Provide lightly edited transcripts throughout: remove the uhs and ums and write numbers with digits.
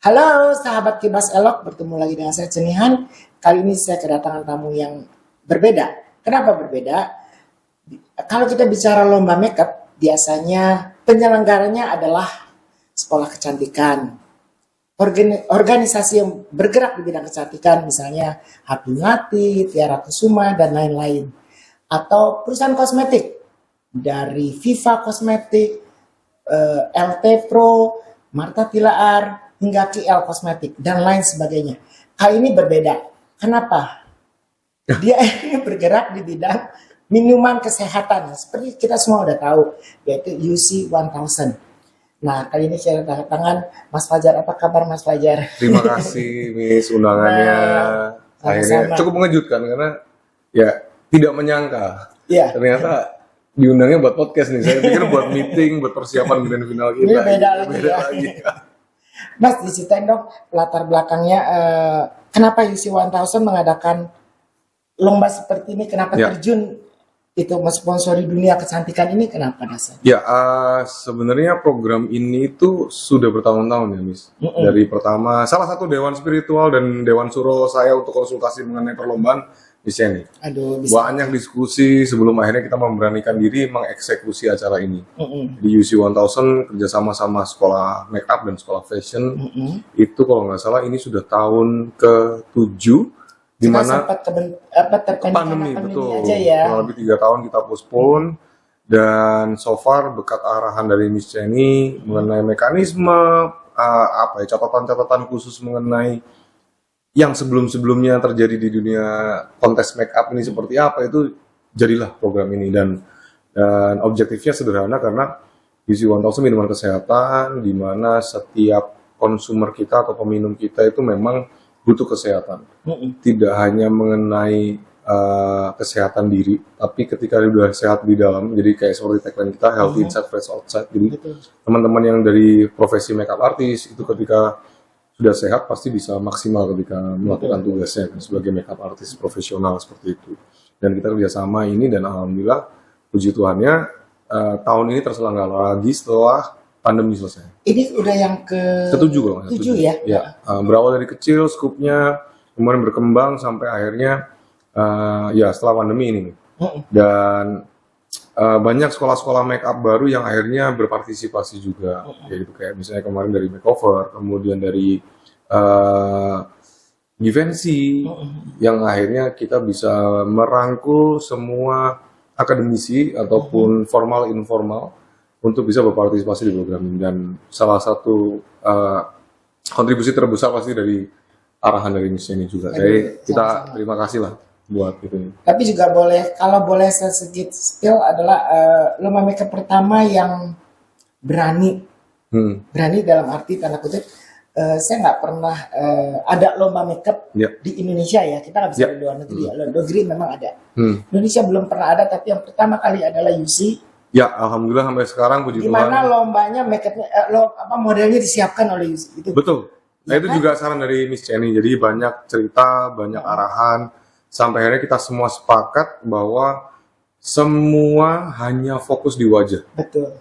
Halo sahabat Kibas Elok, bertemu lagi dengan saya Cenihan. Kali ini saya kedatangan tamu yang berbeda. Kenapa berbeda? Kalau kita bicara lomba makeup, biasanya penyelenggaranya adalah sekolah kecantikan, organisasi yang bergerak di bidang kecantikan, misalnya Happy Ngati, Tiara Kusuma, dan lain-lain. Atau perusahaan kosmetik, dari Viva Kosmetik, LT Pro, Marta Tilaar, hingga KL Kosmetik, dan lain sebagainya. Kali ini berbeda. Kenapa? Dia ini bergerak di bidang minuman kesehatan. Seperti kita semua udah tahu, yaitu UC 1000. Nah, kali ini saya tangan Mas Fajar. Apa kabar Mas Fajar? Terima kasih Miss undangannya. Akhirnya cukup mengejutkan karena ya tidak menyangka. Ya. Ternyata diundangnya buat podcast nih. Saya pikir buat meeting, buat persiapan grand final kita. Ini beda lagi. Mas, diceritain dong latar belakangnya, kenapa UC 1000 mengadakan lomba seperti ini, kenapa terjun itu mensponsori dunia kecantikan ini, kenapa dasar? Ya, sebenarnya program ini itu sudah bertahun-tahun ya, Miss. Dari pertama, salah satu dewan spiritual dan dewan suro saya untuk konsultasi mengenai perlombaan di sini. Banyak diskusi sebelum akhirnya kita memberanikan diri mengeksekusi acara ini. Di UC 1000 kerjasama sama sekolah makeup dan sekolah fashion. Itu kalau nggak salah ini sudah tahun ke-7 di mana pandemi betul. Aja ya. Kurang lebih 3 tahun kita postpone dan so far berkat arahan dari Miss Jenny mengenai mekanisme catatan-catatan khusus mengenai yang sebelum-sebelumnya terjadi di dunia kontes make up ini seperti apa, itu jadilah program ini. Dan objektifnya sederhana karena UC 1000 minuman kesehatan di mana setiap konsumer kita atau peminum kita itu memang butuh kesehatan. Tidak hanya mengenai kesehatan diri, tapi ketika sudah sehat di dalam, jadi kayak seperti tagline kita healthy inside, fresh outside. Jadi teman-teman yang dari profesi makeup artist itu ketika sudah sehat pasti bisa maksimal ketika melakukan tugasnya kan, sebagai makeup artist profesional seperti itu. Dan kita kerjasama ini dan alhamdulillah puji Tuhannya tahun ini terselenggara lagi setelah pandemi selesai. Ini udah yang ketujuh kalau nggak salah. Ya? Ya, berawal dari kecil skupnya, kemudian berkembang sampai akhirnya setelah pandemi ini. Dan banyak sekolah-sekolah make up baru yang akhirnya berpartisipasi juga, yaitu kayak misalnya kemarin dari makeover, kemudian dari Givenchy, yang akhirnya kita bisa merangkul semua akademisi ataupun formal informal untuk bisa berpartisipasi di program ini. Dan salah satu kontribusi terbesar pasti dari arahan dari Miss ini juga. Jadi kita terima kasih lah buat itu. Tapi juga boleh, kalau boleh sedikit spill adalah lomba makeup pertama yang berani dalam arti tanda kutip. Saya nggak pernah ada lomba makeup di Indonesia ya. Kita nggak bisa di luar negeri. Luar negeri memang ada. Indonesia belum pernah ada, tapi yang pertama kali adalah UC. Ya, alhamdulillah sampai sekarang puji Tuhan. Dimana lombanya makeupnya, modelnya disiapkan oleh UC itu. Betul. Nah itu juga saran dari Miss Jenny. Jadi banyak cerita, banyak arahan. Sampai akhirnya kita semua sepakat bahwa semua hanya fokus di wajah. Betul.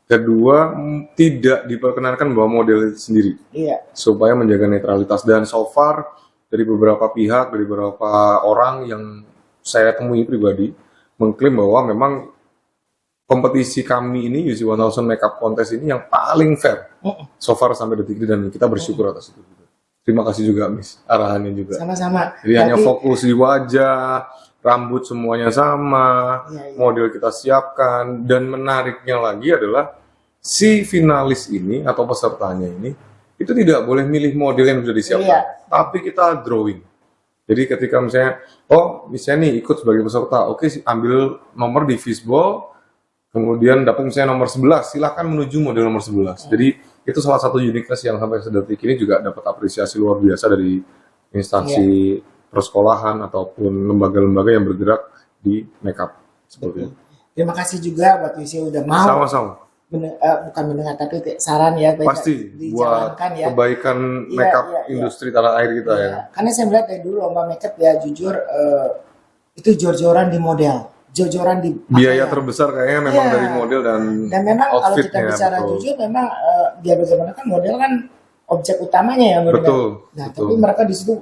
Kedua, tidak diperkenankan bawa model sendiri. Iya. Supaya menjaga netralitas. Dan so far, dari beberapa pihak, dari beberapa orang yang saya temui pribadi, mengklaim bahwa memang kompetisi kami ini, UC 1000 Makeup Contest ini yang paling fair. So far sampai detik ini, dan kita bersyukur atas itu. Terima kasih juga Miss, arahannya juga. Sama-sama. Jadi hanya fokus di wajah, rambut semuanya sama, model kita siapkan. Dan menariknya lagi adalah si finalis ini atau pesertanya ini itu tidak boleh milih model yang sudah disiapkan, tapi kita drawing. Jadi ketika misalnya, misalnya nih ikut sebagai peserta, oke ambil nomor di fishbowl, kemudian dapat misalnya nomor 11, silahkan menuju model nomor 11. Jadi itu salah satu uniqueness yang sampai sedetik ini juga dapat apresiasi luar biasa dari instansi persekolahan ataupun lembaga-lembaga yang bergerak di makeup seperti itu. Terima kasih juga buat UC udah mau. Sama-sama. Bukan mendengar tapi saran ya. Pasti buat kebaikan makeup industri tanah air kita ya. Karena saya melihat dari dulu lomba makeup ya jujur itu jor-joran di model. Jojoran di biaya terbesar kayaknya memang dari model dan memang kalau outfitnya, kita bicara jujur memang dia bagaimana kan model kan objek utamanya ya mereka. Betul, Nah, betul. tapi mereka di situ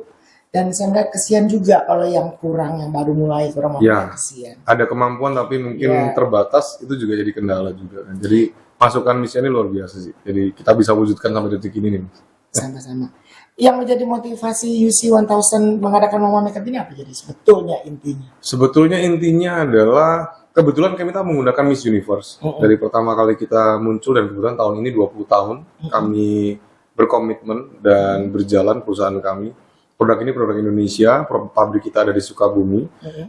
dan saya melihat kesian juga kalau yang kurang, yang baru mulai kurang mampu, Ya. kesian. Ada kemampuan tapi mungkin Ya. terbatas, itu juga jadi kendala juga kan. Jadi masukan Miss ini luar biasa sih. Jadi kita bisa wujudkan sampai detik ini nih, Mas. Sama-sama. Yang menjadi motivasi UC 1000 mengadakan Lomba Makeup ini apa jadi sebetulnya intinya? Sebetulnya intinya adalah kebetulan kita menggunakan Miss Universe. Dari pertama kali kita muncul dan kebetulan tahun ini 20 tahun kami berkomitmen dan berjalan perusahaan kami. Produk ini produk Indonesia, pabrik kita ada di Sukabumi.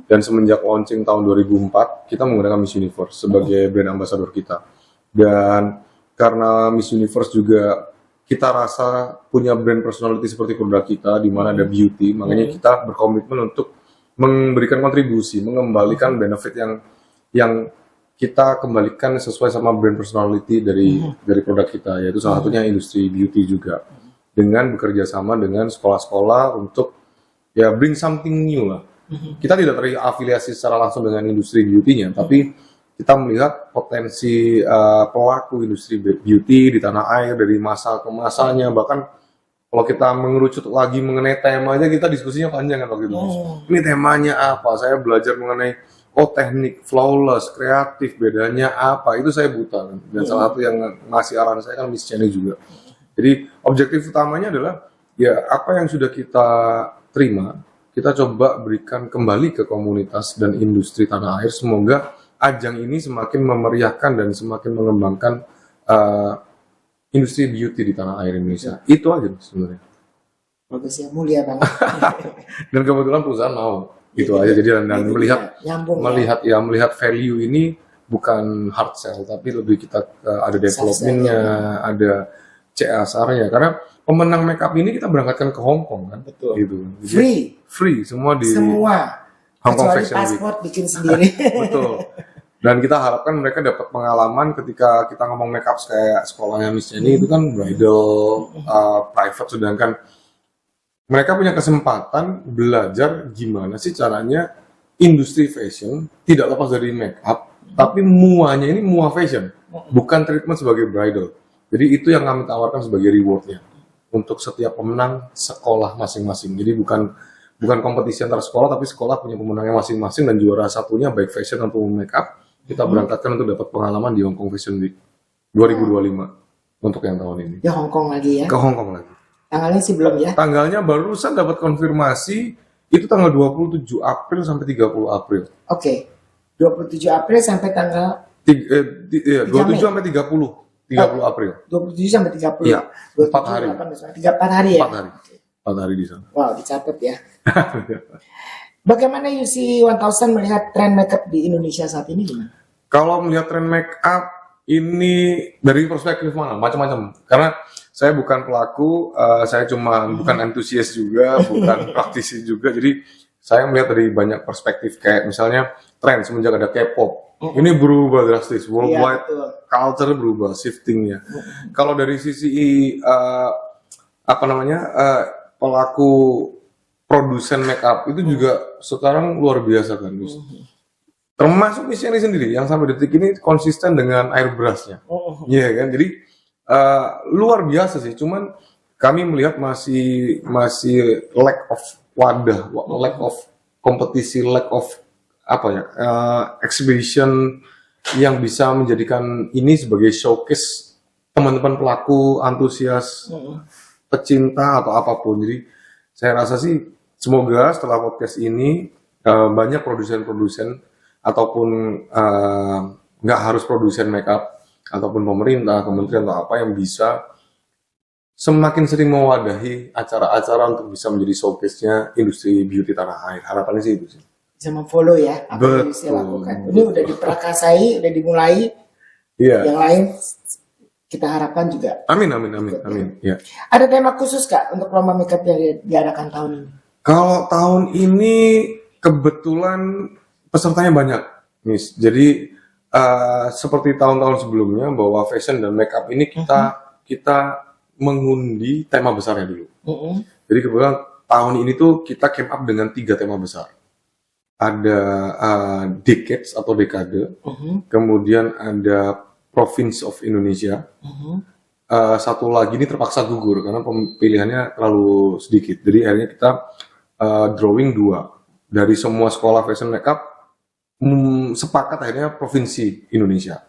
Dan semenjak launching tahun 2004, kita menggunakan Miss Universe sebagai brand ambassador kita. Dan karena Miss Universe juga kita rasa punya brand personality seperti produk kita, di mana ada beauty, makanya kita berkomitmen untuk memberikan kontribusi, mengembalikan benefit yang kita kembalikan sesuai sama brand personality dari produk kita, yaitu salah satunya industri beauty juga, dengan bekerja sama dengan sekolah-sekolah untuk ya bring something new lah. Kita tidak terafiliasi secara langsung dengan industri beauty-nya, tapi kita melihat potensi pelaku industri beauty di tanah air dari masa ke masanya. Bahkan kalau kita mengerucut lagi mengenai tema aja, kita diskusinya panjang kan waktu itu. Ini temanya apa? Saya belajar mengenai teknik flawless, kreatif, bedanya apa? Itu saya buta kan. Dan salah satu yang ngasih arahan saya kan Miss Jenny juga. Jadi objektif utamanya adalah ya apa yang sudah kita terima, kita coba berikan kembali ke komunitas dan industri tanah air. Semoga ajang ini semakin memeriahkan dan semakin mengembangkan industri beauty di tanah air Indonesia. Itu aja sebenarnya. Bagus ya, mulia banget. Dan kebetulan perusahaan mau. Itu aja. Jadi dan melihat value ini bukan hard sell, tapi lebih kita ada development-nya, ada CSR-nya. Karena pemenang makeup ini kita berangkatkan ke Hong Kong kan. Betul. Gitu. Jadi, free semua di Hong Kong kecuali Fashion Week. paspor bikin sendiri. Betul. Dan kita harapkan mereka dapat pengalaman ketika kita ngomong makeup kayak sekolahnya Miss Jenny itu kan bridal, private, sedangkan mereka punya kesempatan belajar gimana sih caranya industri fashion tidak lepas dari makeup, tapi muanya ini mua fashion, bukan treatment sebagai bridal. Jadi itu yang kami tawarkan sebagai rewardnya untuk setiap pemenang sekolah masing-masing. Jadi bukan kompetisi antar sekolah, tapi sekolah punya pemenangnya masing-masing dan juara satunya baik fashion atau makeup. Kita berangkatkan untuk dapat pengalaman di Hong Kong Fashion Week 2025 untuk yang tahun ini. Ya Hong Kong lagi ya. Ke Hong Kong lagi. Tanggalnya sih belum ya. Tanggalnya barusan dapat konfirmasi itu tanggal 27 April sampai 30 April. Oke. 27 April sampai tanggal 27 sampai 30 April. 27 sampai 30. Iya. 4 hari. 4 hari ya. 4 hari. 4 hari di sana. Wow, dicatat ya. Bagaimana UC 1000 melihat tren makeup di Indonesia saat ini gimana? Kalau melihat tren makeup ini dari perspektif mana? Macam-macam. Karena saya bukan pelaku, saya cuma bukan antusias juga, bukan praktisi juga. Jadi saya melihat dari banyak perspektif, kayak misalnya tren semenjak ada K-pop. Ini berubah drastis, worldwide culture berubah, shiftingnya. Kalau dari sisi pelaku produsen makeup itu juga sekarang luar biasa kan, Miss. Termasuk Miss ini sendiri yang sampai detik ini konsisten dengan airbrushnya. Iya kan, jadi luar biasa sih. Cuman kami melihat masih lack of wadah, lack of kompetisi, lack of exhibition yang bisa menjadikan ini sebagai showcase teman-teman pelaku, antusias, pecinta atau apapun. Jadi saya rasa sih semoga setelah podcast ini banyak produsen-produsen ataupun nggak harus produsen makeup ataupun pemerintah, kementerian atau apa yang bisa semakin sering mewadahi acara-acara untuk bisa menjadi showcase-nya industri beauty tanah air. Harapannya sih itu sih. Bisa memfollow ya apa yang bisa lakukan. Ini udah diperakasai, udah dimulai. Iya. Yang lain kita harapkan juga. Amin. Ya. Ada tema khusus Kak untuk lomba makeup yang diadakan tahun ini? Kalau tahun ini kebetulan pesertanya banyak, Miss. Jadi seperti tahun-tahun sebelumnya bahwa fashion dan makeup ini kita mengundi tema besarnya dulu. Jadi kebetulan tahun ini tuh kita came up dengan 3 tema besar. Ada decades atau dekade, kemudian ada Province of Indonesia, satu lagi ini terpaksa gugur karena pilihannya terlalu sedikit. Jadi akhirnya kita drawing 2 dari semua sekolah fashion makeup, sepakat akhirnya provinsi Indonesia.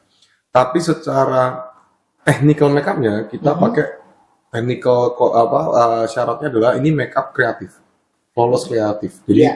Tapi secara technical makeupnya kita pakai technical syaratnya adalah ini makeup kreatif, flawless kreatif. Jadi Iya.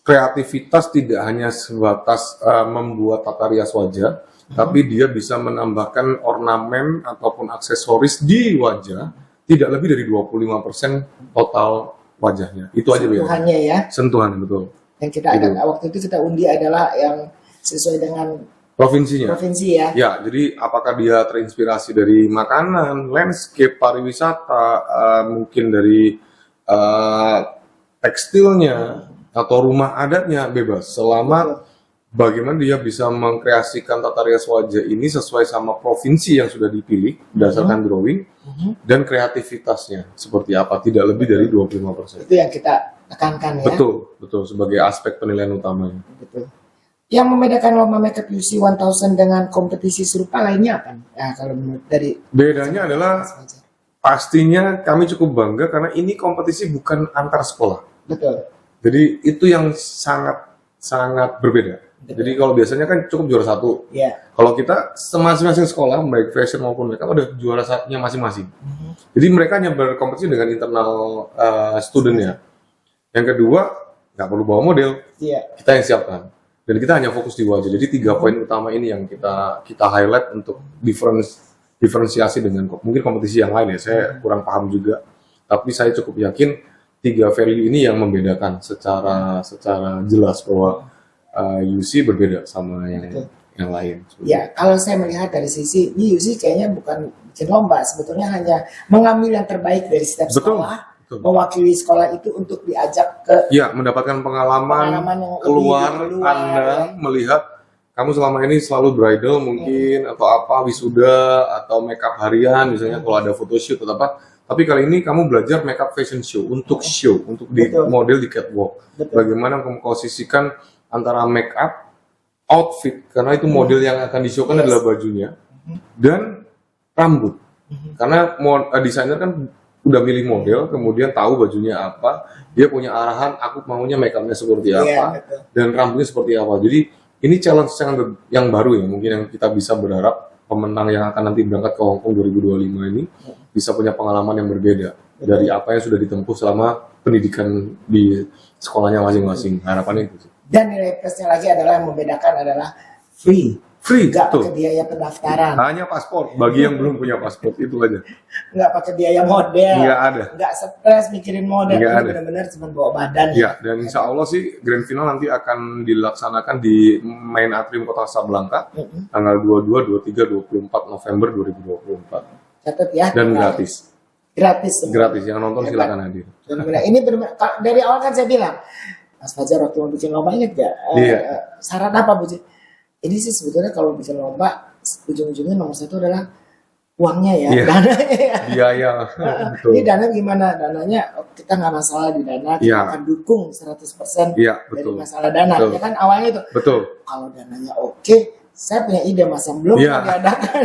kreativitas tidak hanya sebatas membuat tata rias wajah, tapi dia bisa menambahkan ornamen ataupun aksesoris di wajah tidak lebih dari 25% total wajahnya. Itu aja bedanya. Tuhannya ya. Sentuhan, betul. Yang kita ada waktu itu kita undi adalah yang sesuai dengan Provinsinya. provinsi ya. Ya, jadi apakah dia terinspirasi dari makanan, landscape, pariwisata, mungkin dari tekstilnya, atau rumah adatnya, bebas. Selama bagaimana dia bisa mengkreasikan tata rias wajah ini sesuai sama provinsi yang sudah dipilih berdasarkan drawing, dan kreativitasnya seperti apa, tidak lebih dari 25%. Itu yang kita tekankan ya. Betul, betul, sebagai aspek penilaian utamanya. Betul. Yang membedakan lomba makeup UC 1000 dengan kompetisi serupa lainnya apa? Nah, kalau menurut dari Bedanya adalah pastinya kami cukup bangga karena ini kompetisi bukan antar sekolah. betul. Jadi itu yang sangat berbeda. Jadi kalau biasanya kan cukup juara 1. Ya. Kalau kita masing-masing sekolah, baik fashion maupun makeup, ada juara satunya masing-masing. Jadi mereka hanya berkompetisi dengan internal studentnya. Yang kedua, nggak perlu bawa model, Iya. kita yang siapkan. Dan kita hanya fokus di wajah. Jadi 3 poin utama ini yang kita highlight untuk diferensiasi dengan mungkin kompetisi yang lain ya. Saya kurang paham juga. Tapi saya cukup yakin 3 value ini yang membedakan secara jelas bahwa UC berbeda sama yang lain. Ya, kalau saya melihat dari sisi ini UC kayaknya bukan bikin lomba, sebetulnya hanya mengambil yang terbaik dari setiap Betul, sekolah, betul. mewakili sekolah itu untuk diajak ke Ya, mendapatkan pengalaman Pengalaman yang keluar, lebih Anda ya. melihat kamu selama ini selalu bridal mungkin atau apa, wisuda atau makeup harian misalnya kalau ada photoshoot atau apa. Tapi kali ini kamu belajar makeup fashion show untuk show, untuk di Betul. model di catwalk. Betul. Bagaimana memposisikan antara makeup, outfit karena itu model yang akan di-show-kan adalah bajunya dan rambut. Karena desainer kan udah milih model, kemudian tahu bajunya apa, dia punya arahan, aku maunya makeupnya seperti Iya, apa, betul. dan rambutnya seperti apa. Jadi ini challenge yang baru ya, mungkin yang kita bisa berharap pemenang yang akan nanti berangkat ke Hong Kong 2025 ini bisa punya pengalaman yang berbeda dari apa yang sudah ditempuh selama pendidikan di sekolahnya masing-masing. Harapannya itu. Dan nilai plusnya lagi adalah yang membedakan adalah free. Free, Nggak betul. pakai biaya pendaftaran, Hanya paspor bagi yang belum punya paspor itu aja. nggak pakai biaya model, Nggak ada. nggak stres mikirin model, Nggak ini ada. benar-benar cuma bawa badan. Ya, dan insya Allah sih grand final nanti akan dilaksanakan di Main Atrium Kota Casablanca tanggal 22, 23, 24 November 2024 Catat ya. dan gratis. Gratis semua. Gratis, yang nonton Hebat. silakan hadir. Benar-benar. Ini dari awal kan saya bilang, Mas Fajar waktu mau bikin lomba ingat gak? Iya. Syarat apa Bu? Ini sih sebetulnya kalau bikin lomba ujung-ujungnya nomor 1 adalah uangnya ya, Iya. dananya ya. Biaya, betul. Ini dana gimana? Dananya kita nggak masalah di dana, kita Iya. akan dukung 100% Iya, dari betul. masalah dana. Betul. Ya kan awalnya itu. Betul. Kalau dananya oke, saya punya ide Mas yang belum Iya. pernah diadakan.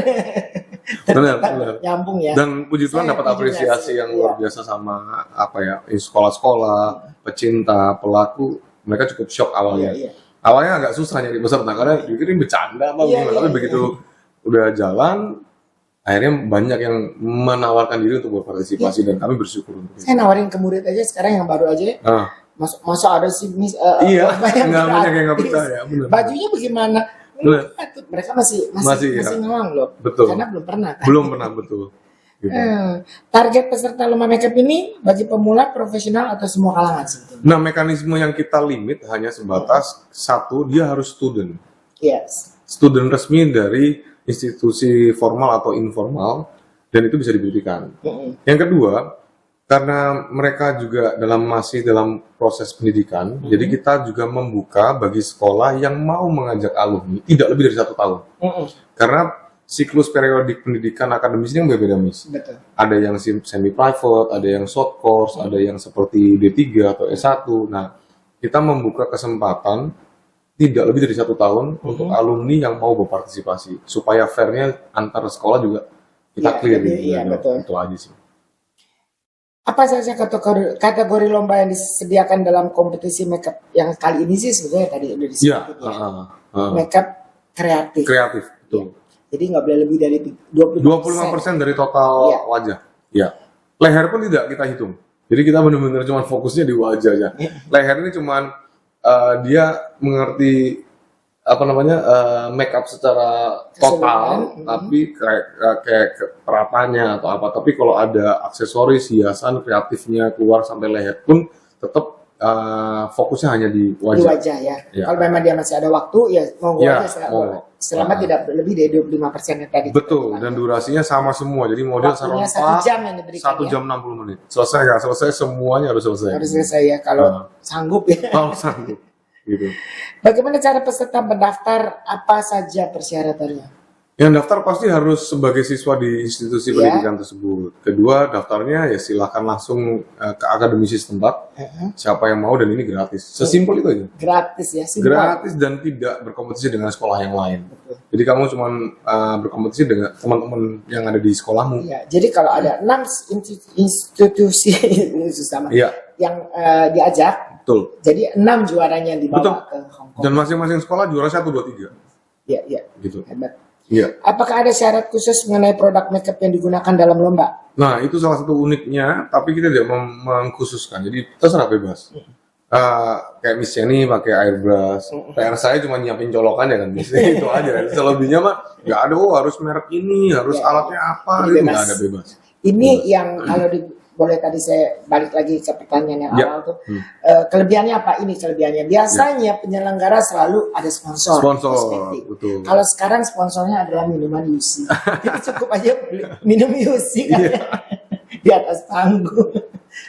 Benar, Ternyata benar. nyambung ya. Dan puji Tuhan Saya dapat puji apresiasi Tuhan. yang luar Iya. biasa sama apa ya, sekolah-sekolah, pecinta, pelaku, mereka cukup shock awalnya. Iya, iya. Awalnya agak susah nyari peserta karena pikirin bercanda apa Iya, gimana, iya, tapi iya. begitu udah jalan, akhirnya banyak yang menawarkan diri untuk berpartisipasi dan kami bersyukur untuk itu. Saya nawarin ke murid aja sekarang yang baru aja. Ah, Masa ada sih iya, apa yang nggak banyak yang nggak gratis. percaya, benar. Bajunya bagaimana? Benar. Enggak, tuh, mereka masih Masih, ya. ngawang loh. Betul. Karena belum pernah kan. Belum pernah betul. Gitu. Target peserta lomba makeup ini bagi pemula, profesional atau semua kalangan sebetulnya. Nah, mekanisme yang kita limit hanya sebatas satu, dia harus student. Yes. Student resmi dari institusi formal atau informal, dan itu bisa diberikan. Yang kedua, karena mereka juga masih dalam proses pendidikan, jadi kita juga membuka bagi sekolah yang mau mengajak alumni tidak lebih dari 1 tahun. Karena siklus periodik pendidikan akademis ini berbeda, Miss. Betul. Ada yang semi private, ada yang short course, ada yang seperti D3 atau S1. Nah, kita membuka kesempatan tidak lebih dari 1 tahun untuk alumni yang mau berpartisipasi supaya fairnya antar sekolah juga kita Iya, clear lebih, gitu. iya, betul. Itu aja sih. Apa saja kategori lomba yang disediakan dalam kompetisi makeup yang kali ini sih sebenarnya tadi udah Iya, disebutin ya. uh, Makeup kreatif. kreatif, betul. Jadi nggak boleh lebih dari 25%. 25% dari total Iya. wajah. Ya. Leher pun tidak kita hitung. Jadi kita benar-benar cuma fokusnya di wajah aja. Leher ini cuman dia mengerti apa namanya make up secara total, Keseluruhan. tapi kayak peratanya atau apa. Tapi kalau ada aksesoris, hiasan, kreatifnya keluar sampai leher pun tetap fokusnya hanya di Di wajah. wajah ya. Ya. Kalau memang dia masih ada waktu ya monggo Ya, aja monggo. selama tidak lebih dari 25% yang tadi. Betul, dan durasinya sama semua. Jadi model Waktunya serempak 1 jam yang diberikan 1 ya. jam 60 menit. Selesai nggak? Selesai semuanya harus selesai. Harus selesai ya kalau sanggup ya. Kalau sanggup. Gitu. Bagaimana cara peserta mendaftar? Apa saja persyaratannya? Yang daftar pasti harus sebagai siswa di institusi Ya. pendidikan tersebut. Kedua, daftarnya ya silahkan langsung ke akademisi setempat. Siapa yang mau, dan ini gratis. Sesimpel itu aja. Gratis ya, simpel. Gratis dan tidak berkompetisi dengan sekolah yang lain. Jadi kamu cuma berkompetisi dengan teman-teman yang ada di sekolahmu. Ya, jadi kalau ada 6 institusi susah Iya, yang diajak, betul. jadi 6 juaranya yang dibawa Betul. ke Hong Kong. Dan masing-masing sekolah juara 1, 2, 3. Ya, ya, Gitu. hebat. Iya. Apakah ada syarat khusus mengenai produk makeup yang digunakan dalam lomba? Nah, itu salah satu uniknya, tapi kita tidak mengkhususkan. Jadi terserah bebas. Kayak Miss Jenny pakai airbrush. PR saya cuma nyiapin colokannya kan, Miss. Itu aja. Selebihnya mah nggak ada. Oh, harus merek ini, harus Ya, alatnya apa. Jadi Itu bebas. nggak ada, bebas. Ini yang kalau boleh tadi saya balik lagi ke pertanyaan yang Ya. awal tuh. Kelebihannya apa? Ini kelebihannya. Biasanya penyelenggara selalu ada sponsor. Sponsor, kosmetik. betul. Kalau sekarang sponsornya adalah minuman Yusi. Jadi cukup aja beli minum Yusi kan Iya. di atas panggung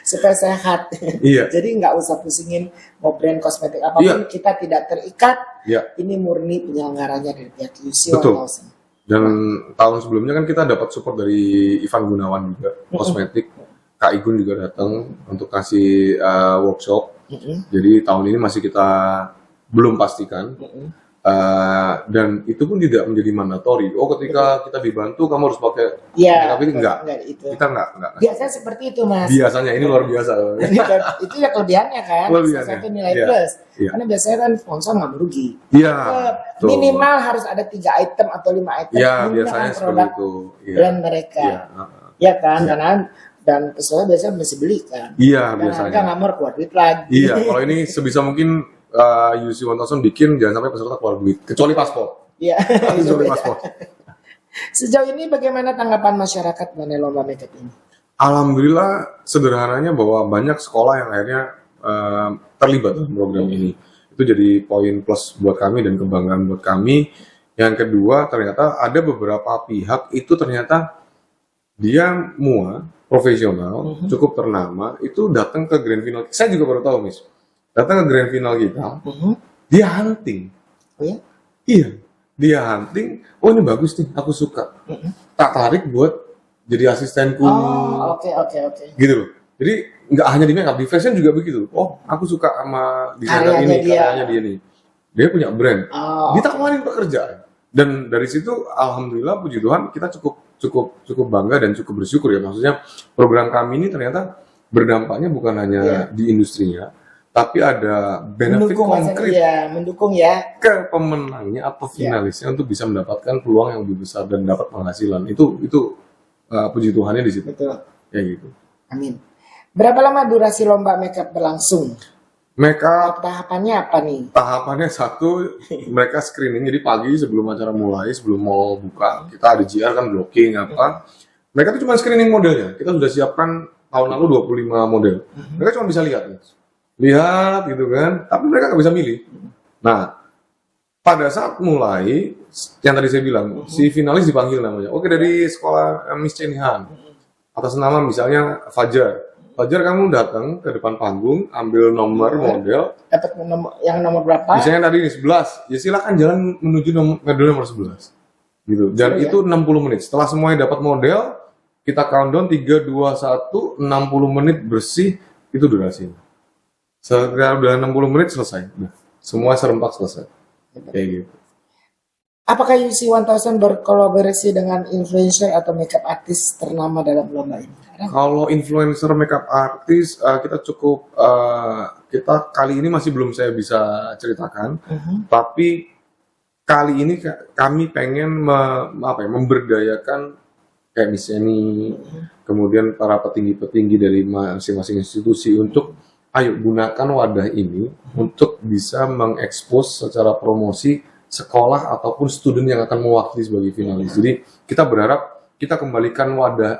supaya sehat. Iya. Jadi nggak usah pusingin mau brand kosmetik apapun, Iya. kita tidak terikat. Ya. Ini murni penyelenggaranya dari pihak Yusi. Betul. 1000. Dan tahun sebelumnya kan kita dapat support dari Ivan Gunawan juga, kosmetik. Kak Igun juga datang untuk kasih workshop. Jadi tahun ini masih kita belum pastikan. Dan itu pun tidak menjadi mandatori. Oh, ketika kita dibantu kamu harus pakai. Iya. Tapi enggak. Itu. Kita enggak. Biasanya seperti itu, Mas. Biasanya ini luar biasa. Itu ya kelebihannya kan, Kelebihannya. salah satu nilai Iya. plus. Iya. Karena biasanya kan sponsor nggak merugi. Iya. betul. Minimal harus ada 3 item atau 5 item Iya, menggunakan biasanya seperti produk itu. Iya. brand mereka. Iya. Ya kan, karena dan peserta biasanya mesti beli kan. Iya, Karena harga biasanya. nggak mau keluar duit lagi. Iya, kalau ini sebisa mungkin UC 1000 bikin jangan sampai peserta keluar duit, kecuali paspor. Iya. itu Kecuali beda. paspor. Sejauh ini bagaimana tanggapan masyarakat mengenai lomba makeup ini? Alhamdulillah sederhananya bahwa banyak sekolah yang akhirnya terlibat dalam program ini. Itu jadi poin plus buat kami dan kebanggaan buat kami. Yang kedua, ternyata ada beberapa pihak itu ternyata dia profesional, cukup ternama, itu datang ke grand final. Saya juga baru tahu, Miss. Datang ke grand final kita, dia hunting. Oh ya? Iya, dia hunting. Oh, ini bagus nih, aku suka. Tak tarik buat jadi asistenku. Oh, oke. Gitu loh. Jadi nggak hanya di makeup, di fashion juga begitu. Oh, aku suka sama desainer Karyanya ini, dia. karyanya dia nih. Dia punya brand. Oh, Ditawarin pekerjaan. Dan dari situ, alhamdulillah, puji Tuhan, kita cukup bangga dan cukup bersyukur ya. Maksudnya program kami ini ternyata berdampaknya bukan hanya di industrinya, tapi ada benefit konkret mendukung ya. ke pemenangnya atau finalisnya untuk bisa mendapatkan peluang yang lebih besar dan dapat penghasilan. Itu puji Tuhannya di situ. Betul. Ya gitu. Amin. Berapa lama durasi lomba makeup berlangsung? Makeup Tahapannya apa nih? tahapannya satu, mereka screening. Jadi pagi sebelum acara mulai, sebelum mau buka, kita ada GR kan, blocking apa. Mereka tuh cuma screening modelnya. Kita sudah siapkan tahun lalu 25 model. Mereka cuma bisa lihat nih. Lihat gitu kan, tapi mereka nggak bisa milih. Nah, pada saat mulai, yang tadi saya bilang, si finalis dipanggil namanya. Oke, dari sekolah Miss Jenny Han. Atas nama misalnya Fajar. Fajar, kamu datang ke depan panggung, ambil nomor model. Dapat yang nomor berapa? Misalnya tadi ini 11, ya silakan jalan menuju model nomor 11. Gitu. Dan itu 60 menit. Setelah semuanya dapat model, kita countdown 3, 2, 1, 60 menit bersih, itu durasinya. Setelah udah 60 menit selesai. Nah, semua serempak selesai. Kayak gitu. Apakah UC 1000 berkolaborasi dengan influencer atau makeup artist ternama dalam lomba ini? Kalau influencer makeup artist, kita cukup kita kali ini masih belum saya bisa ceritakan, tapi kali ini kami pengen memberdayakan kayak Miss Jenny, kemudian para petinggi-petinggi dari masing-masing institusi untuk ayo gunakan wadah ini untuk bisa mengekspos secara promosi sekolah ataupun student yang akan mewakili sebagai finalis. Jadi kita berharap kita kembalikan wadah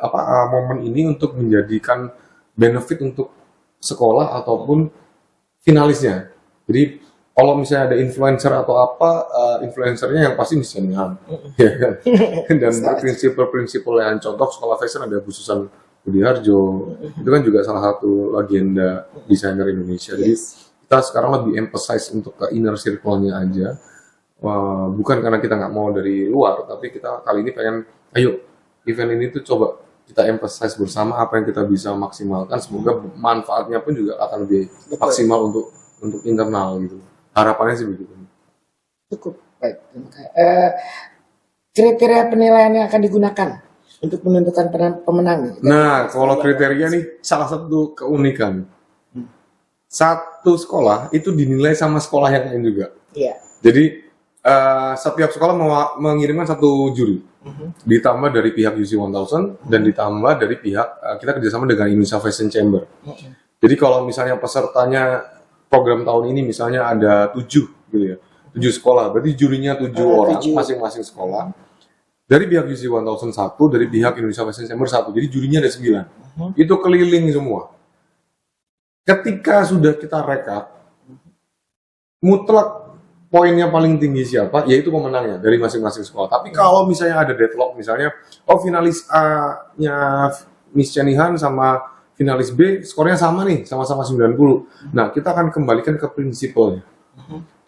momen ini untuk menjadikan benefit untuk sekolah ataupun finalisnya. Jadi kalau misalnya ada influencer atau apa, influencernya yang pasti Miss Jennihan, ya kan? Dan berprinsip-prinsip yang contoh sekolah fashion ada Bu Susan Budi Harjo, itu kan juga salah satu legenda desainer Indonesia. Jadi kita sekarang lebih emphasize untuk ke inner circle-nya aja. Bukan karena kita nggak mau dari luar, tapi kita kali ini pengen, ayo event ini tuh coba kita emphasize bersama apa yang kita bisa maksimalkan. Semoga manfaatnya pun juga akan lebih maksimal untuk internal gitu. Harapannya sih begitu. Cukup baik. Kriteria penilaian yang akan digunakan untuk menentukan pemenang. Nah, kalau kriteria nih salah satu keunikan. Satu sekolah itu dinilai sama sekolah yang lain juga. Iya. Jadi setiap sekolah mengirimkan satu juri, ditambah dari pihak UC 1000 dan ditambah dari pihak kita kerjasama dengan Indonesia Fashion Chamber. Jadi kalau misalnya pesertanya program tahun ini misalnya ada 7 gitu ya, 7 sekolah, berarti jurinya 7 orang masing-masing sekolah. Dari pihak UC 1000 1, dari pihak Indonesia Fashion Chamber 1, jadi jurinya ada 9. Itu keliling semua. Ketika sudah kita rekap, mutlak poinnya paling tinggi siapa, yaitu pemenangnya dari masing-masing sekolah. Tapi kalau misalnya ada deadlock, misalnya, finalis A-nya Miss Jennihan sama finalis B, skornya sama nih, sama-sama 90. Nah, kita akan kembalikan ke prinsipalnya.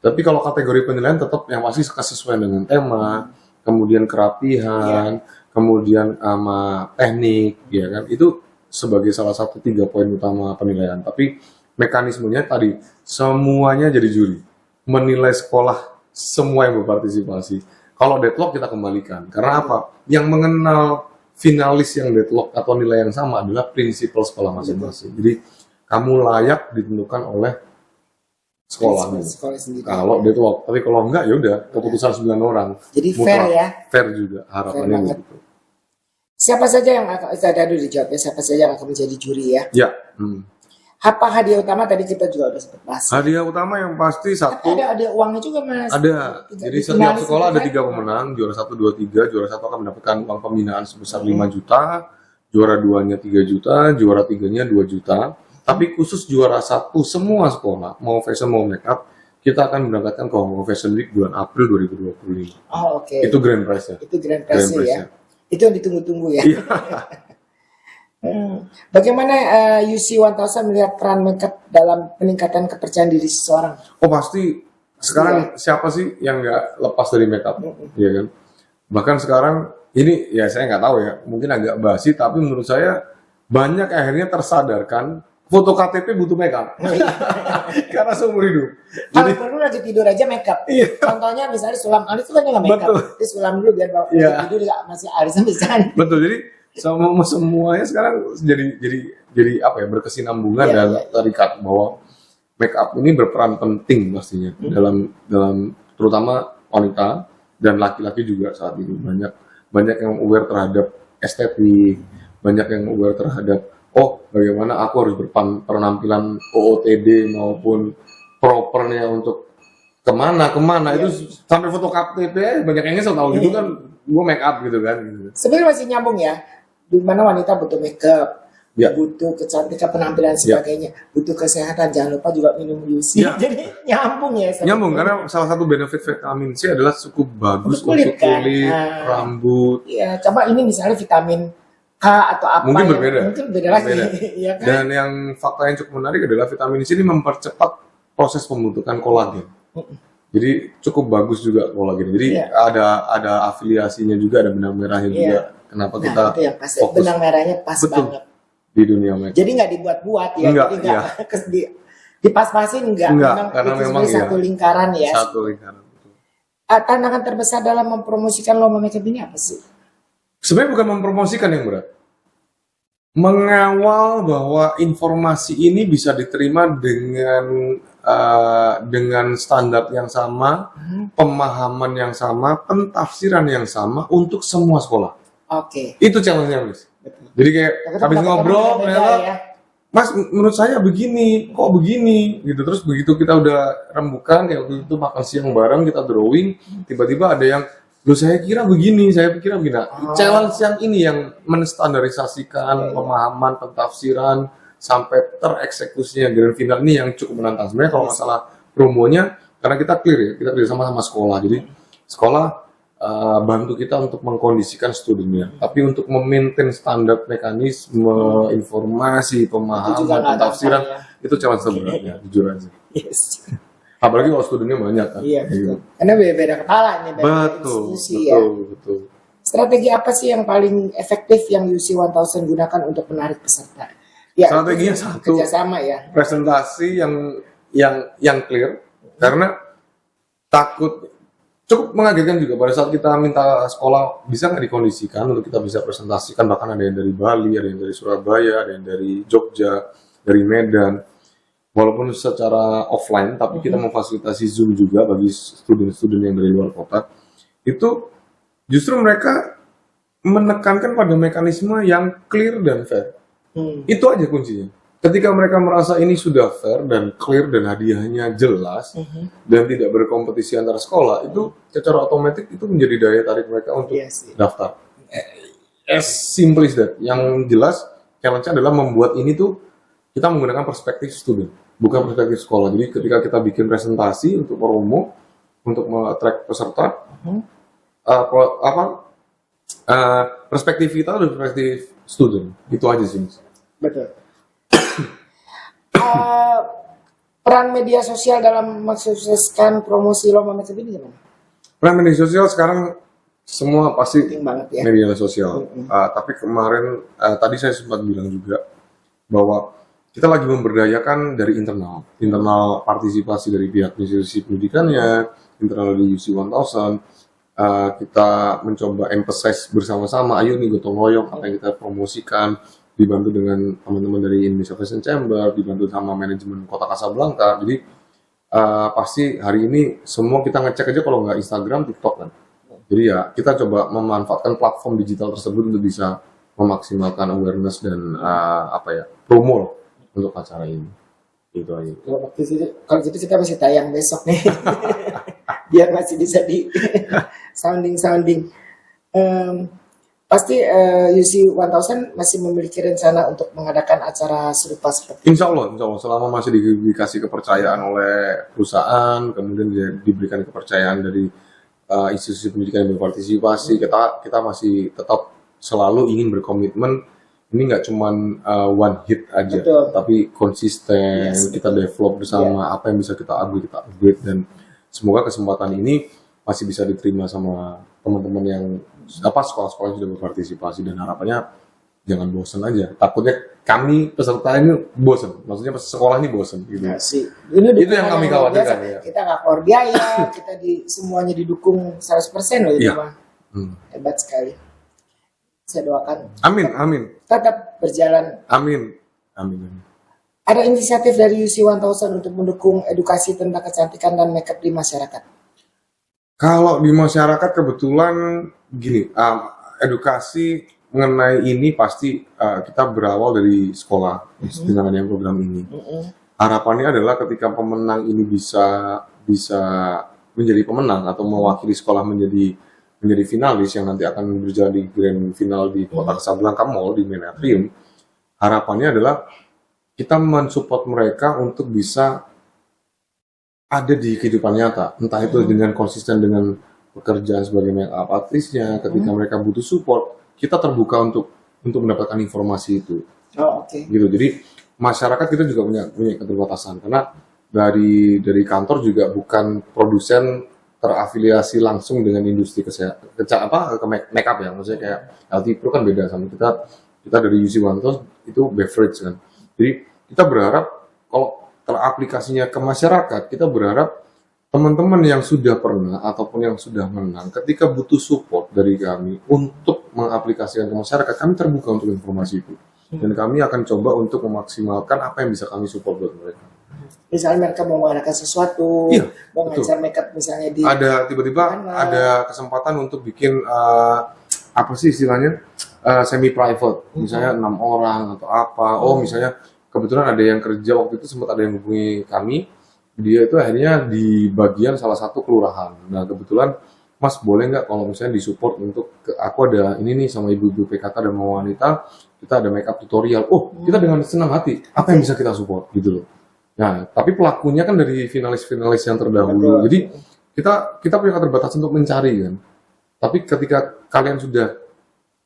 Tapi kalau kategori penilaian tetap yang pasti sesuai dengan tema, kemudian kerapihan, kemudian sama teknik, ya kan? Itu sebagai salah satu 3 poin utama penilaian. Tapi mekanismenya tadi, semuanya jadi juri. Menilai sekolah semua yang berpartisipasi. Kalau deadlock kita kembalikan. Karena apa? Yang mengenal finalis yang deadlock atau nilai yang sama adalah prinsipal sekolah masing-masing. Jadi kamu layak ditentukan oleh sekolahmu. Kalau deadlock, tapi kalau enggak ya udah keputusan 9 orang. Jadi fair ya. Fair juga harapannya gitu. Siapa saja yang akan tadi dijawab ya, siapa saja yang akan menjadi juri ya? Ya. Apa hadiah utama tadi kita juga udah sempat bahas. Hadiah utama yang pasti satu. Ada uangnya juga Mas. Ada. Jadi setiap sekolah ada 3 pemenang, juara 1, 2, 3. Juara 1 akan mendapatkan uang pembinaan sebesar 5 juta, juara 2-nya 3 juta, juara 3-nya 2 juta. Tapi khusus juara 1 semua sekolah, mau fashion mau makeup, kita akan mendapatkan ke Hong Kong Fashion Week bulan April 2025. Oh, oke. Itu grand prize-nya. Itu grand prize-nya ya. Itu yang ditunggu-tunggu ya. Bagaimana UC 1000 melihat peran makeup dalam peningkatan kepercayaan diri seseorang? Oh pasti. Sekarang siapa sih yang nggak lepas dari makeup, ya kan? Bahkan sekarang ini ya saya nggak tahu ya, mungkin agak basi, tapi menurut saya banyak akhirnya tersadarkan foto KTP butuh makeup. Karena seumur hidup. Kalau perlu lagi tidur aja makeup. Contohnya misalnya Sulam Alis itu kan nggak makeup. Jadi Sulam dulu biar tidur masih Alis misalnya. Betul. Jadi semuanya sekarang jadi apa ya, berkesinambungan dan terikat bahwa make up ini berperan penting pastinya dalam terutama wanita dan laki-laki juga saat ini banyak yang aware terhadap estetik, banyak yang aware terhadap bagaimana aku harus berpenampilan OOTD maupun propernya untuk kemana itu sampai foto KTP banyak yang nggak tahu gitu kan, gue make up gitu kan. Sebenarnya masih nyambung ya. Di mana wanita butuh makeup, butuh kecantikan penampilan sebagainya, butuh kesehatan, jangan lupa juga minum UC. Jadi nyambung ya. Nyambung karena salah satu benefit vitamin C adalah cukup bagus untuk kulit, rambut. Ya, coba ini misalnya vitamin K atau apa mungkin berbeda. Mungkin beda lagi. Ya kan? Dan yang fakta yang cukup menarik adalah vitamin C ini mempercepat proses pembentukan kolagen. Jadi cukup bagus juga kolagen. Jadi ada afiliasinya juga, ada benang merahnya juga. Kenapa kita itu yang pas, fokus benang merahnya pas banget di dunia makeup. Jadi nggak dibuat-buat ya. Jadi nggak dipas-pasin enggak. Karena memang satu lingkaran ya. Satu lingkaran. Tantangan terbesar dalam mempromosikan lomba makeup ini apa sih? Sebenarnya bukan mempromosikan yang berat, mengawal bahwa informasi ini bisa diterima dengan standar yang sama, pemahaman yang sama, pentafsiran yang sama untuk semua sekolah. Oke. Itu challenge-nya, Mas. Betul. Jadi kayak Tapi habis pendapat ngobrol, kamu beda-beda ternyata, ya. Mas, menurut saya begini, kok begini, gitu. Terus begitu kita udah rembukan, kayak waktu itu makan siang bareng, kita drawing, tiba-tiba ada yang, loh saya kira begini, saya pikir begini. Nah, challenge yang ini yang menstandarisasikan pemahaman, pentafsiran, sampai tereksekusinya grand final ini yang cukup menantang. Sebenarnya kalau masalah promonya, karena kita clear ya, kita clear sama sekolah. Jadi sekolah bantu kita untuk mengkondisikan studinya, tapi untuk memaintain standar mekanisme, informasi, Itu juga pemahaman, nggak pentafsiran, gampang ya. itu challenge sebenarnya, jujur aja. Yes. Apalagi kalau studinya banyak kan. Iya Kayak betul. gitu. Karena beda-beda kepala nih, beda Betul, institusi ya. betul. Strategi apa sih yang paling efektif yang UC 1000 gunakan untuk menarik peserta? Ya, Strateginya itu satu, kerjasama ya. presentasi yang clear, karena takut cukup mengagetkan juga pada saat kita minta sekolah bisa nggak dikondisikan untuk kita bisa presentasikan, bahkan ada yang dari Bali, ada yang dari Surabaya, ada yang dari Jogja, dari Medan, walaupun secara offline tapi kita memfasilitasi Zoom juga bagi student-student yang dari luar kota. Itu justru mereka menekankan pada mekanisme yang clear dan fair. Itu aja kuncinya. Ketika mereka merasa ini sudah fair dan clear dan hadiahnya jelas dan tidak berkompetisi antar sekolah, itu secara otomatis itu menjadi daya tarik mereka untuk Iya sih. daftar. As simple as that. Yang jelas challenge-nya adalah membuat ini tuh kita menggunakan perspektif student, bukan perspektif sekolah. Jadi ketika kita bikin presentasi untuk promo, untuk attract peserta, perspektif kita adalah perspektif student. Itu aja sih. Betul. Peran media sosial dalam mensukseskan promosi lomba makeup ini gimana? Peran media sosial sekarang semua pasti Penting banget ya. media sosial. Tapi kemarin tadi saya sempat bilang juga bahwa kita lagi memberdayakan dari internal partisipasi dari pihak institusi pendidikannya, internal dari UC 1000. Kita mencoba emphasize bersama-sama, ayo nih gotong royong apa yang kita promosikan, dibantu dengan teman-teman dari Indonesia Fashion Chamber, dibantu sama manajemen Kota Kasablanka. Jadi pasti hari ini semua kita ngecek aja kalau nggak Instagram, TikTok kan. Jadi ya kita coba memanfaatkan platform digital tersebut untuk bisa memaksimalkan awareness dan promo untuk acara ini. Gitu aja. Kalau gitu kita masih tayang besok nih. Biar masih bisa di sounding. Pasti UC 1000 masih memiliki rencana untuk mengadakan acara serupa seperti Insya Allah selama masih dikasih kepercayaan oleh perusahaan, kemudian diberikan kepercayaan dari institusi pendidikan yang berpartisipasi, kita masih tetap selalu ingin berkomitmen. Ini nggak cuma one hit aja, Betul. tapi konsisten. Yes, kita develop bersama apa yang bisa kita upgrade, dan semoga kesempatan ini masih bisa diterima sama teman-teman yang sekolah-sekolah yang sudah berpartisipasi, dan harapannya jangan bosan aja. Takutnya kami peserta ini bosan, maksudnya sekolah ini bosan gitu. Ya sih. Itu yang kami khawatirkan ya. Kita nggak keluar biaya, kita semuanya didukung 100% loh itu Iya. mah. Hebat sekali. Saya doakan Amin. tetap berjalan. Amin. Ada inisiatif dari UC 1000 untuk mendukung edukasi tentang kecantikan dan makeup di masyarakat. Kalau di masyarakat kebetulan gini, edukasi mengenai ini pasti kita berawal dari sekolah dengan adanya program ini. Harapannya adalah ketika pemenang ini bisa menjadi pemenang atau mewakili sekolah menjadi finalis yang nanti akan berjalan di grand final di Kota Kasablanka Mall di Main Atrium. Harapannya adalah kita mensupport mereka untuk bisa ada di kehidupan nyata, entah itu dengan konsisten dengan pekerjaan sebagai make-up artisnya. Ketika mereka butuh support, kita terbuka untuk mendapatkan informasi itu. Oh, oke. Gitu. Jadi masyarakat kita juga punya keterbatasan, karena dari kantor juga bukan produsen terafiliasi langsung dengan industri make up ya, maksudnya kayak LT Pro kan beda sama kita dari UC 1000 itu beverage kan. Jadi kita berharap kalau teraplikasinya ke masyarakat, kita berharap teman-teman yang sudah pernah ataupun yang sudah menang, ketika butuh support dari kami untuk mengaplikasikan ke masyarakat, kami terbuka untuk informasi itu. Dan kami akan coba untuk memaksimalkan apa yang bisa kami support buat mereka. Misalnya mereka mau mengadakan sesuatu, Iya, mau betul. ngajar makeup misalnya di Ada tiba-tiba mana. ada kesempatan untuk bikin apa sih istilahnya semi private, misalnya 6 orang atau apa. Oh, misalnya kebetulan ada yang kerja waktu itu sempat ada yang hubungi kami. Dia itu akhirnya di bagian salah satu kelurahan. Nah, kebetulan Mas boleh nggak kalau misalnya disupport untuk aku ada ini nih sama ibu-ibu PKK dan mau wanita, kita ada makeup tutorial. Oh, kita dengan senang hati. Apa yang bisa kita support gitu loh. Nah, tapi pelakunya kan dari finalis-finalis yang terdahulu. Betul. Jadi kita punya keterbatasan untuk mencari kan. Tapi ketika kalian sudah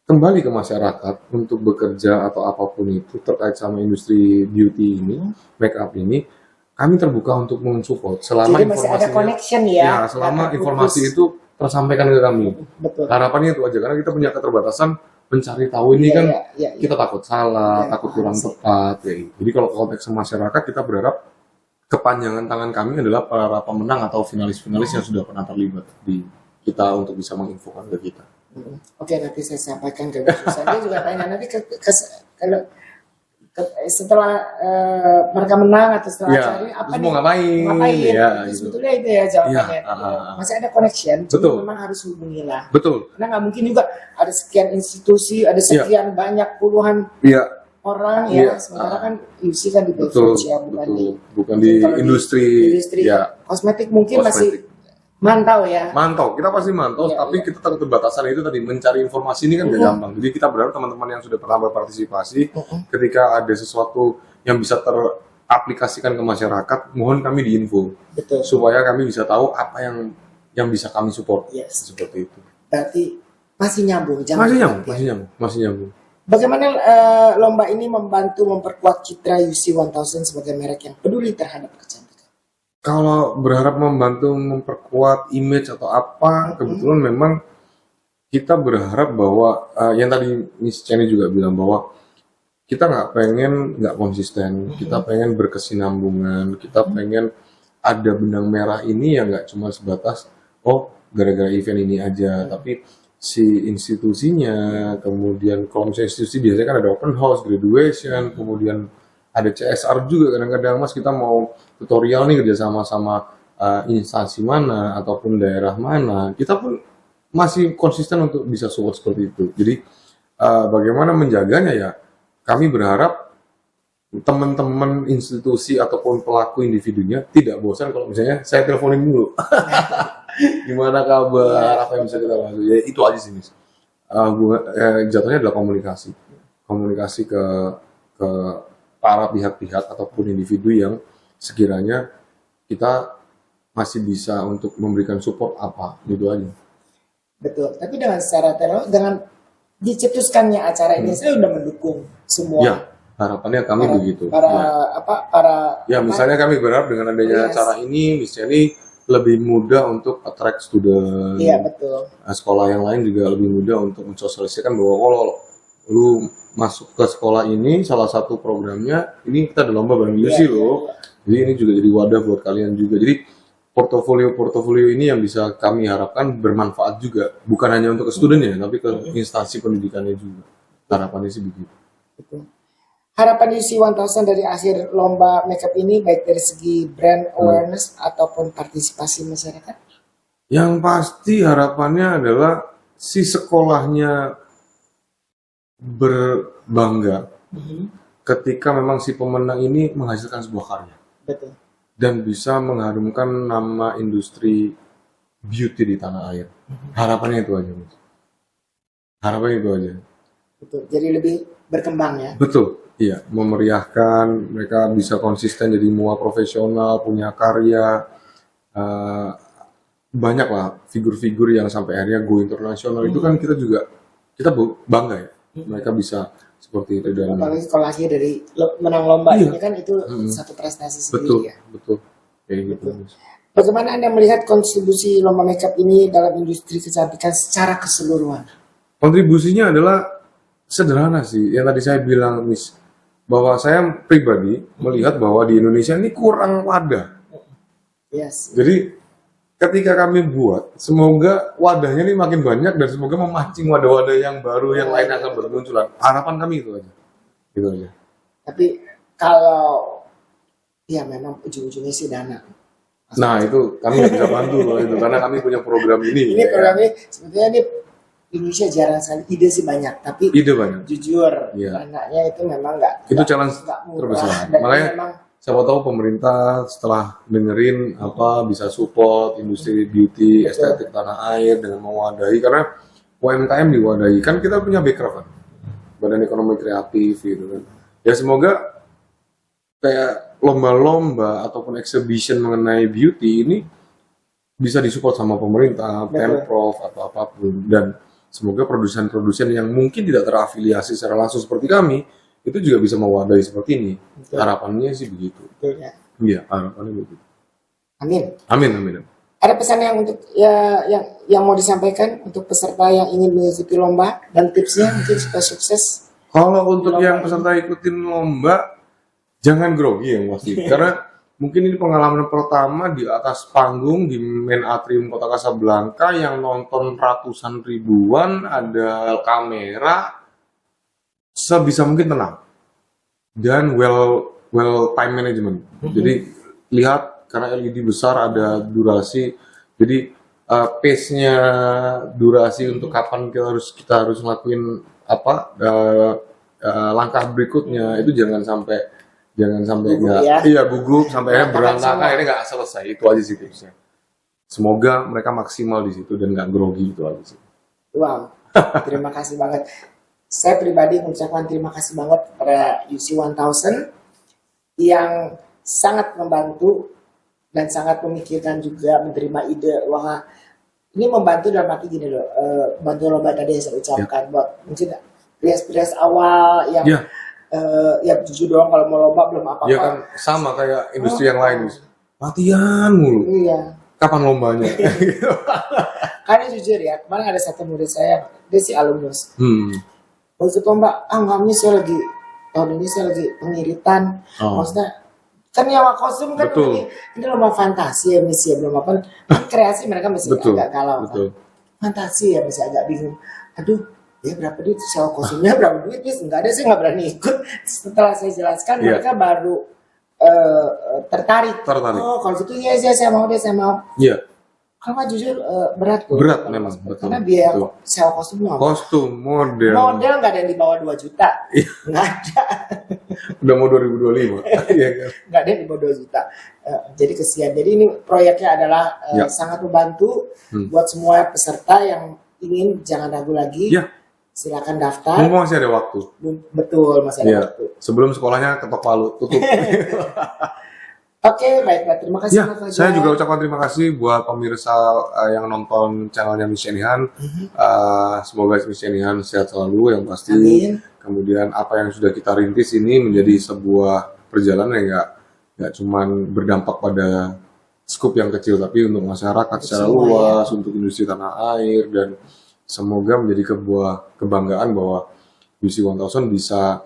kembali ke masyarakat untuk bekerja atau apapun itu terkait sama industri beauty ini, makeup ini, kami terbuka untuk mensupport selama Jadi masih ada informasinya, connection ya. ya selama Nggak informasi terputus. itu tersampaikan ke kami. Betul. Harapannya itu aja karena kita punya keterbatasan mencari tahu ini Iya, kan iya, iya, iya. kita takut salah, Iya, takut paham kurang sih. tepat. Ya. Jadi kalau konteks masyarakat kita berharap kepanjangan tangan kami adalah para pemenang atau finalis-finalis yang sudah pernah terlibat di kita untuk bisa menginfokan ke kita. Oke, nanti saya sampaikan ke Bu Susan. Dia juga tanya nanti kalau setelah mereka menang atau setelah Iya, acara ini apa terus nih? mau ngapain? Ngapain? Iya, Itu gitu. sebetulnya itu ya jawabannya. Iya, Masih ada connection, cuma Betul. memang harus hubungilah. Betul. Karena nggak mungkin juga ada sekian institusi, ada sekian banyak puluhan Iya, orang Iya. ya. Sementara kan UC kan di betul. beverage ya, bukan di Bukan di kalau di industri. industri Ya, kosmetik mungkin kosmetik. masih mantau ya. Mantau, kita pasti mantau, Iya, tapi iya. kita keterbatasan itu tadi mencari informasi ini kan gak gampang. Jadi kita berharap teman-teman yang sudah pernah berpartisipasi, ketika ada sesuatu yang bisa teraplikasikan ke masyarakat, mohon kami diinfo Betul. supaya kami bisa tahu apa yang bisa kami support. Yes. Seperti itu. Berarti masih nyambung, jangan Masih nyambung, khawatir. masih nyambung. Bagaimana lomba ini membantu memperkuat citra UC 1000 sebagai merek yang peduli terhadap kecantikan? Kalau berharap membantu memperkuat image atau apa, kebetulan memang kita berharap bahwa yang tadi Miss Chenny juga bilang bahwa kita nggak konsisten, kita pengen berkesinambungan, kita pengen ada benang merah ini yang nggak cuma sebatas gara-gara event ini aja, tapi si institusinya, kemudian kalau misalnya institusi biasanya kan ada open house, graduation, kemudian ada CSR juga kadang-kadang Mas kita mau tutorial nih kerjasama sama instansi mana ataupun daerah mana, kita pun masih konsisten untuk bisa support seperti itu. Jadi bagaimana menjaganya ya, kami berharap teman-teman institusi ataupun pelaku individunya tidak bosan kalau misalnya saya teleponin dulu. Gimana kabar, apa yang bisa kita bantu, ya itu aja sih Miss. Jatuhnya adalah komunikasi ke para pihak-pihak ataupun individu yang sekiranya kita masih bisa untuk memberikan support apa gitu aja. Betul. Tapi dengan dicetuskannya acara ini, saya sudah mendukung semua. Ya, harapannya kami begitu. Para Misalnya kami berharap dengan adanya Yes. acara ini, Miss Jenny lebih mudah untuk attract student. Iya betul. Sekolah yang lain juga lebih mudah untuk mensosialisasikan bahwa kalau lu masuk ke sekolah ini, salah satu programnya ini kita ada lomba bareng UC Iya, loh. Jadi ini juga jadi wadah buat kalian juga. Jadi portofolio ini yang bisa kami harapkan bermanfaat juga, bukan hanya untuk ke studentnya, tapi ke instansi pendidikannya juga. Harapannya sih begitu. Betul. Harapan UC 1000 dari akhir lomba makeup ini baik dari segi brand awareness ataupun partisipasi masyarakat. Yang pasti harapannya adalah si sekolahnya berbangga ketika memang si pemenang ini menghasilkan sebuah karya Betul. dan bisa mengharumkan nama industri beauty di tanah air. Harapannya itu aja, Mas. Harapannya itu aja. Betul. Jadi lebih berkembang ya. Betul. Iya, memeriahkan, mereka bisa konsisten jadi mua profesional, punya karya. Banyak lah figur-figur yang sampai akhirnya go internasional. Itu kan kita bangga ya. Mereka bisa seperti itu dan Apalagi kalau akhir dari menang lomba Iya. ini kan itu satu prestasi sendiri betul, ya. betul. Kayak gitu. Mas. Bagaimana Anda melihat kontribusi lomba makeup ini dalam industri kecantikan secara keseluruhan? Kontribusinya adalah sederhana sih. Yang tadi saya bilang, Miss, bahwa saya pribadi melihat bahwa di Indonesia ini kurang wadah. Yes. Jadi ketika kami buat, semoga wadahnya ini makin banyak dan semoga memancing wadah-wadah yang baru yang lain akan bermunculan. Harapan kami itu aja. Gitu aja. Tapi kalau ya memang ujung-ujungnya sih dana. Nah, itu kami nggak bisa bantu loh itu karena kami punya program ini. Ini programnya sebetulnya ini Indonesia jarang sekali, ide sih banyak, tapi Ide banyak. jujur Iya. dananya itu memang nggak Itu challenge nggak murah. terbesar. Dan Makanya memang siapa tahu pemerintah setelah dengerin apa bisa support industri beauty, Betul. estetik tanah air dengan mewadahi karena UMKM diwadahi kan kita punya background kan, Badan Ekonomi Kreatif gitu kan. Ya semoga kayak lomba-lomba ataupun exhibition mengenai beauty ini bisa disupport sama pemerintah, Betul. Pemprov atau apapun dan semoga produsen-produsen yang mungkin tidak terafiliasi secara langsung seperti kami itu juga bisa mewadahi seperti ini. Betul. Harapannya sih begitu. betul ya. Iya, harapannya begitu. Amin. Amin, amin. Ada pesan yang untuk ya yang mau disampaikan untuk peserta yang ingin mengikuti lomba dan tipsnya mungkin supaya sukses. Kalau untuk Lomba yang ini. peserta ikutin lomba, jangan grogi yang pasti. Karena mungkin ini pengalaman pertama di atas panggung di main atrium Kota Kasablanka yang nonton ratusan ribuan, ada kamera, sebisa mungkin tenang dan well time management. Jadi lihat karena LED besar ada durasi, jadi pace-nya durasi untuk kapan kita harus ngelakuin apa langkah berikutnya itu jangan sampai Gugup nggak ya. iya gugup sampai akhirnya Berantakan berantakan semua. ini nggak selesai. Itu aja sih tipsnya. Semoga mereka maksimal di situ dan nggak grogi, itu aja sih. Wow, terima kasih banget. Saya pribadi mengucapkan terima kasih banget kepada UC 1000 yang sangat membantu dan sangat memikirkan juga menerima ide wah ini membantu dalam arti gini loh, bantu lomba tadi yang saya ucapkan buat mungkin rias-rias awal yang Ya. ya jujur doang kalau mau lomba belum apa-apa. Ya kan sama kayak industri yang lain. Latihan mulu. Iya. Kapan lombanya? Karena jujur ya, kemarin ada satu murid saya, dia si alumnus. Hmm. Waktu lomba, enggak ini saya lagi tahun ini saya lagi pengiritan. Oh. Maksudnya kan nyawa kostum kan Betul. ini lomba fantasi ya misi ya belum apa kan kreasi mereka masih Betul. agak galau Betul. kan. Fantasi ya masih agak bingung. Aduh, ya berapa duit sewa kostumnya berapa duit? Bis enggak ada, saya nggak berani ikut. Setelah saya jelaskan Iya. mereka baru tertarik. Tertarik. Oh kalau gitu ya saya mau deh saya mau. Iya, Kalau nggak jujur berat tuh. berat memang, betul. Karena biaya Betul. sewa kostumnya apa? Kostum, model. Model nggak ada yang di bawah 2 juta. Iya. Nggak ada. Udah mau 2025. Iya kan? Nggak ada yang di bawah 2 juta. Jadi kesian. Jadi ini proyeknya adalah Ya. sangat membantu buat semua peserta yang ingin, jangan ragu lagi. Ya, Silakan daftar. mumpung masih ada waktu. Betul, masih ada Iya. waktu. Sebelum sekolahnya ketok palu, tutup. Oke, baiklah. Terima kasih Ya, Mas Fajar. saya juga ucapkan terima kasih buat pemirsa yang nonton channelnya Miss Yenihan. Semoga Miss Yenihan sehat selalu yang pasti. Amin. Kemudian apa yang sudah kita rintis ini menjadi sebuah perjalanan yang nggak cuman berdampak pada skup yang kecil, tapi untuk masyarakat secara semua, luas, untuk industri tanah air, dan semoga menjadi sebuah kebanggaan bahwa UC 1000 bisa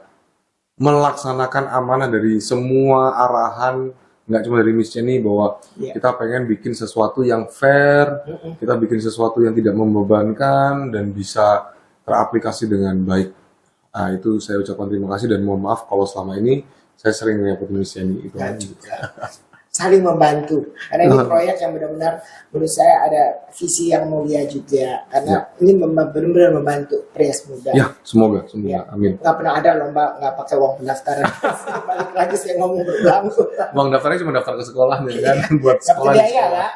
melaksanakan amanah dari semua arahan, nggak cuma dari Miss Jenny, bahwa Iya. kita pengen bikin sesuatu yang fair, kita bikin sesuatu yang tidak membebankan dan bisa teraplikasi dengan baik. Nah, itu saya ucapkan terima kasih dan mohon maaf kalau selama ini saya sering menyebut Miss Jenny itu. Dan juga saling membantu. Karena ini proyek yang benar-benar menurut saya ada visi yang mulia juga. Karena ini benar-benar membantu prias muda. Ya, semoga, Ya. amin. Nggak pernah ada lomba nggak pakai uang pendaftaran. Balik lagi saya ngomong berulang. Uang daftarnya cuma daftar ke sekolah nih kan, buat Dapat sekolah. di biaya sekolah. lah.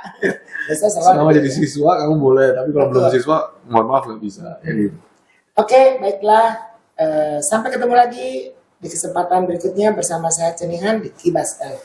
Biasanya Selama selalu jadi siswa kamu boleh, tapi kalau belum Betul. siswa, mohon maaf nggak bisa. Ya, gitu. Oke, baiklah. Sampai ketemu lagi di kesempatan berikutnya bersama saya Cenihan di Kibas L.